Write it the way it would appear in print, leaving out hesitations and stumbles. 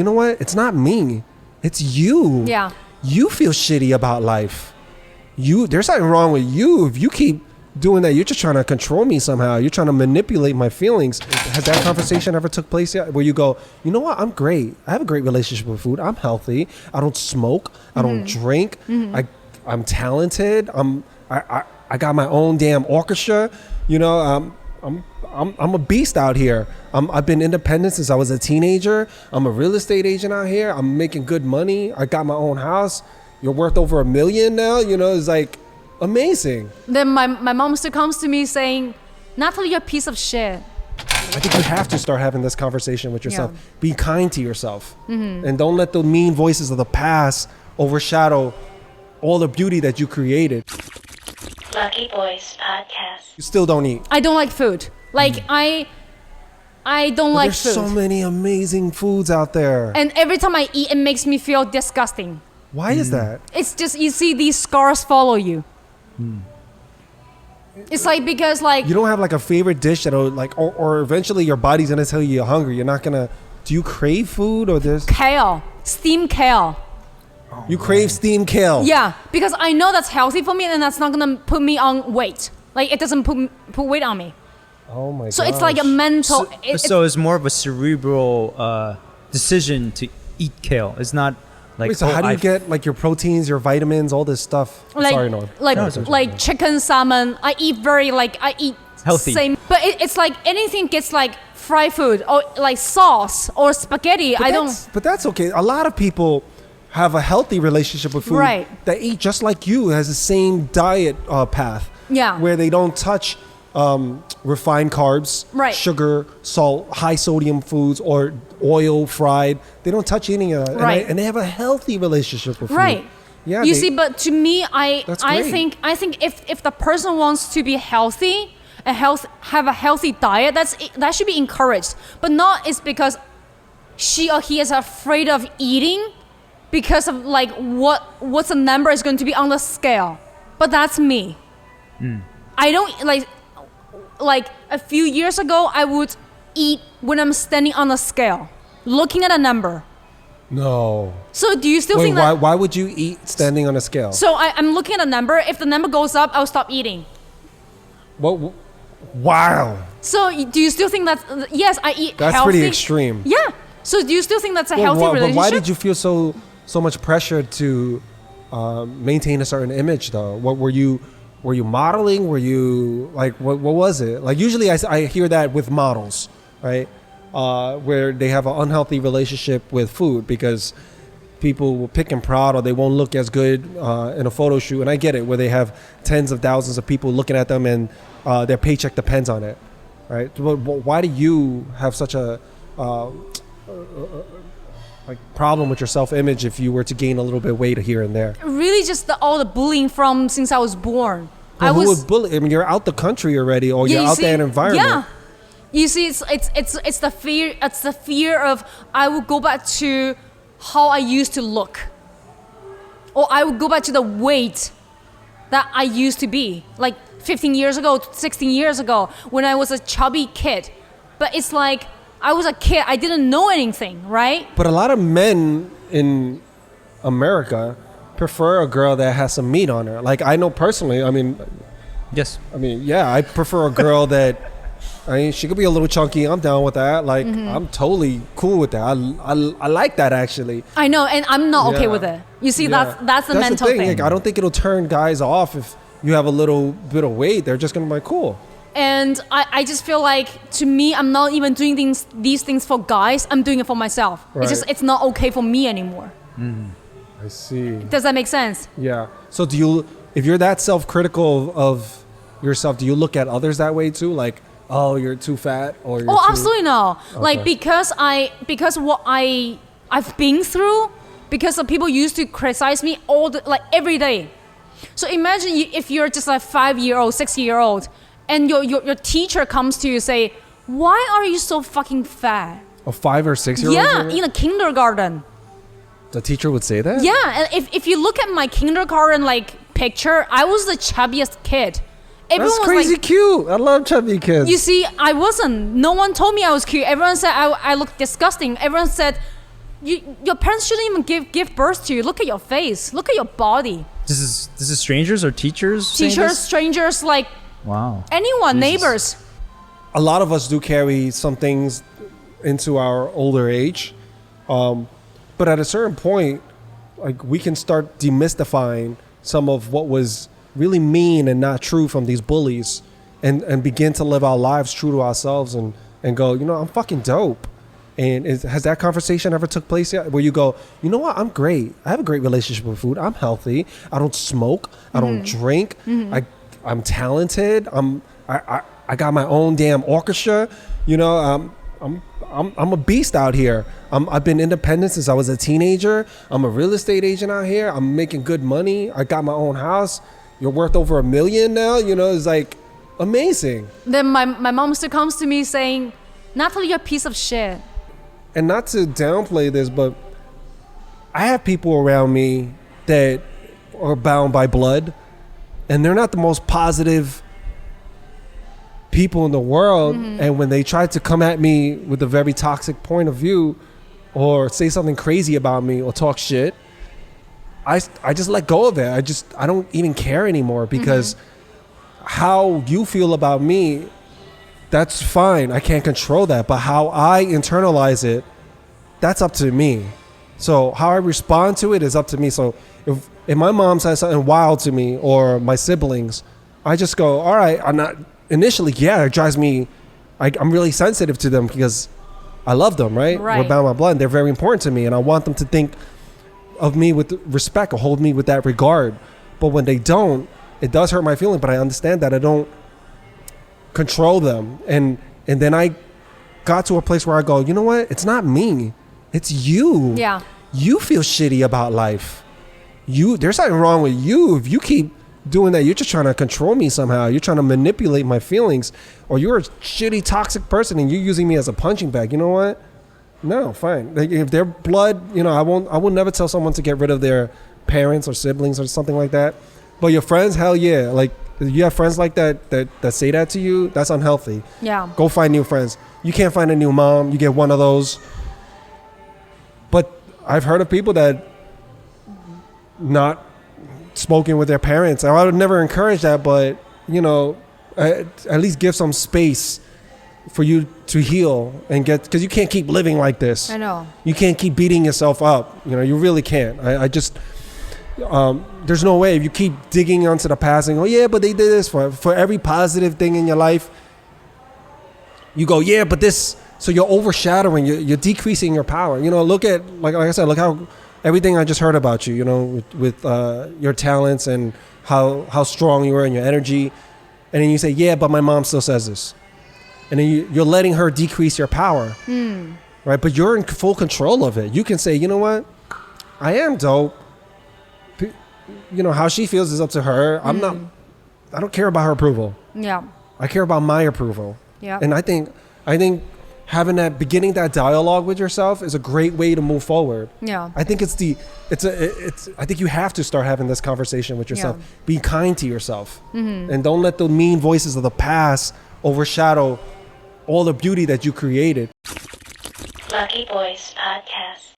You know what? It's not me. It's you. Yeah. You feel shitty about life. There's something wrong with you. If you keep doing that, you're just trying to control me somehow. You're trying to manipulate my feelings. Has that conversation ever took place yet? Where you go, you know what? I'm great. I have a great relationship with food. I'm healthy. I don't smoke. I don't drink. I'm talented. I got my own damn orchestra. You know, I'm a beast out here. I've been independent since I was a teenager. I'm a real estate agent out here. I'm making good money. I got my own house. You're worth over $1 million now. You know, it's like amazing. Then my mom still comes to me saying, Nathalie, you're a piece of shit. I think you have to start having this conversation with yourself. Yeah. Be kind to yourself. And don't let the mean voices of the past overshadow all the beauty that you created. Lucky Boys Podcast. You still don't eat. I don't like food. Like I don't like food. There's so many amazing foods out there. And every time I eat, it makes me feel disgusting. Why is that? It's just, you see these scars follow you. It's like, because like... You don't have like a favorite dish that'll like, or eventually your body's gonna tell you you're hungry. You're not gonna, do you crave food or this? Kale. Steamed kale. You crave steamed kale? Yeah, because I know that's healthy for me and that's not gonna put me on weight. Like, it doesn't put weight on me. Oh my god. So it's like a mental... So it's more of a cerebral decision to eat kale. It's not like... Wait, so how do you get like your proteins, your vitamins, all this stuff? Like, Sorry, no. Like chicken, salmon. I eat I eat healthy. Same, but it's like anything gets like fried food or like sauce or spaghetti. But that's okay. A lot of people have a healthy relationship with food. Right. That eat just like you, has the same diet path. Yeah. Where they don't touch refined carbs, right, sugar, salt, high sodium foods, or oil, fried. They don't touch any of that. Right. And they have a healthy relationship with food. Right. Yeah. You see, but to me, I think if the person wants to be healthy and have a healthy diet, that should be encouraged. But not is because she or he is afraid of eating because of like what's the number is going to be on the scale. But that's me. I don't like a few years ago, I would eat when I'm standing on a scale, looking at a number. No. So do you still think that... Why would you eat standing on a scale? So I'm looking at a number. If the number goes up, I'll stop eating. What? Wow. So do you still think that's... Yes, I eat that's healthy. Pretty extreme. Yeah. So do you still think that's a healthy relationship? But why did you feel so much pressure to maintain a certain image, though? What were you modeling? Were you like, what was it? Like usually I hear that with models, right? Where they have an unhealthy relationship with food because people will pick and prod or they won't look as good in a photo shoot. And I get it, where they have tens of thousands of people looking at them and their paycheck depends on it, right? But why do you have such a like problem with your self-image if you were to gain a little bit of weight here and there? Really, just all the bullying from since I was born. Well, who would bully? I mean, you're out the country already, or you're out there in an environment. Yeah, you see, it's the fear. It's the fear of I will go back to how I used to look, or I would go back to the weight that I used to be, like 15 years ago, 16 years ago, when I was a chubby kid. But it's like I was a kid. I didn't know anything, right? But a lot of men in America prefer a girl that has some meat on her. Like I know personally, I mean, yes. I mean, yeah, I prefer a girl that, I mean, she could be a little chunky. I'm down with that. Like, I'm totally cool with that. I like that actually. I know, and I'm not okay with it. You see, that's the mental thing. Like, I don't think it'll turn guys off if you have a little bit of weight. They're just gonna be like, cool. And I just feel like, to me, I'm not even doing these things for guys. I'm doing it for myself. Right. It's not okay for me anymore. I see. Does that make sense? Yeah. So if you're that self-critical of yourself, do you look at others that way too? Like, oh, you're too fat, or you're absolutely no. Okay. Like because what I've been through, because of people used to criticize me every day. So imagine if you're just a 5-year-old, 6-year-old, and your teacher comes to you and say, "Why are you so fucking fat?" A 5 or 6-year-old? Yeah, in a kindergarten. The teacher would say that? Yeah, and if you look at my kindergarten picture, I was the chubbiest kid. Everyone That's crazy was cute. I love chubby kids. You see, I wasn't. No one told me I was cute. Everyone said I looked disgusting. Everyone said, your parents shouldn't even give birth to you. Look at your face. Look at your body. This is strangers or teachers? saying Teachers, this? strangers, like Wow. anyone, Jesus. neighbors. A lot of us do carry some things into our older age, but at a certain point, like we can start demystifying some of what was really mean and not true from these bullies, and begin to live our lives true to ourselves, and go, I'm fucking dope. And has that conversation ever took place yet? Where you go, you know what? I'm great. I have a great relationship with food. I'm healthy. I don't smoke. I don't drink. I'm talented. I got my own damn orchestra. I'm a beast out here. I've been independent since I was a teenager. I'm a real estate agent out here. I'm making good money. I got my own house. You're worth over $1 million now. It's like amazing. Then my mom still comes to me saying, Nathalie, you're a piece of shit. And not to downplay this, but I have people around me that are bound by blood, and they're not the most positive people in the world. And when they try to come at me with a very toxic point of view, or say something crazy about me, or talk shit, I just let go of it. I don't even care anymore, because how you feel about me, that's fine. I can't control that. But how I internalize it, that's up to me. So how I respond to it is up to me. So if my mom says something wild to me, or my siblings, I just go, all right, I'm not, initially, yeah, it drives me, I'm really sensitive to them because I love them, right? Right. We're bound by blood. They're very important to me, and I want them to think of me with respect, or hold me with that regard. But when they don't, it does hurt my feelings, but I understand that I don't control them. And then I got to a place where I go, you know what? It's not me. It's you. Yeah. You feel shitty about life. There's something wrong with you. If you keep doing that, you're just trying to control me somehow. You're trying to manipulate my feelings, or you're a shitty, toxic person, and you're using me as a punching bag. You know what? No, fine. Like, if they're blood, I will never tell someone to get rid of their parents or siblings or something like that. But your friends, hell yeah. Like, you have friends like that say that to you, that's unhealthy. Yeah. Go find new friends. You can't find a new mom. You get one of those. But I've heard of people that not spoken with their parents. I would never encourage that, but at least give some space for you to heal and get, because you can't keep living like this. I know. You can't keep beating yourself up. You really can't. I just there's no way. If you keep digging onto the past and go, yeah, but they did this, for every positive thing in your life, you go, yeah, but this, so you're overshadowing, you're decreasing your power. Look at, like I said, look how everything I just heard about you, with your talents and how strong you are and your energy. And then you say, yeah, but my mom still says this. And then you're letting her decrease your power. Right? But you're in full control of it. You can say, you know what? I am dope. How she feels is up to her. I don't care about her approval. Yeah. I care about my approval. Yeah. And I think having beginning that dialogue with yourself is a great way to move forward. Yeah. I think I think you have to start having this conversation with yourself. Yeah. Be kind to yourself, and don't let the mean voices of the past overshadow all the beauty that you created. Lucky Boys Podcast.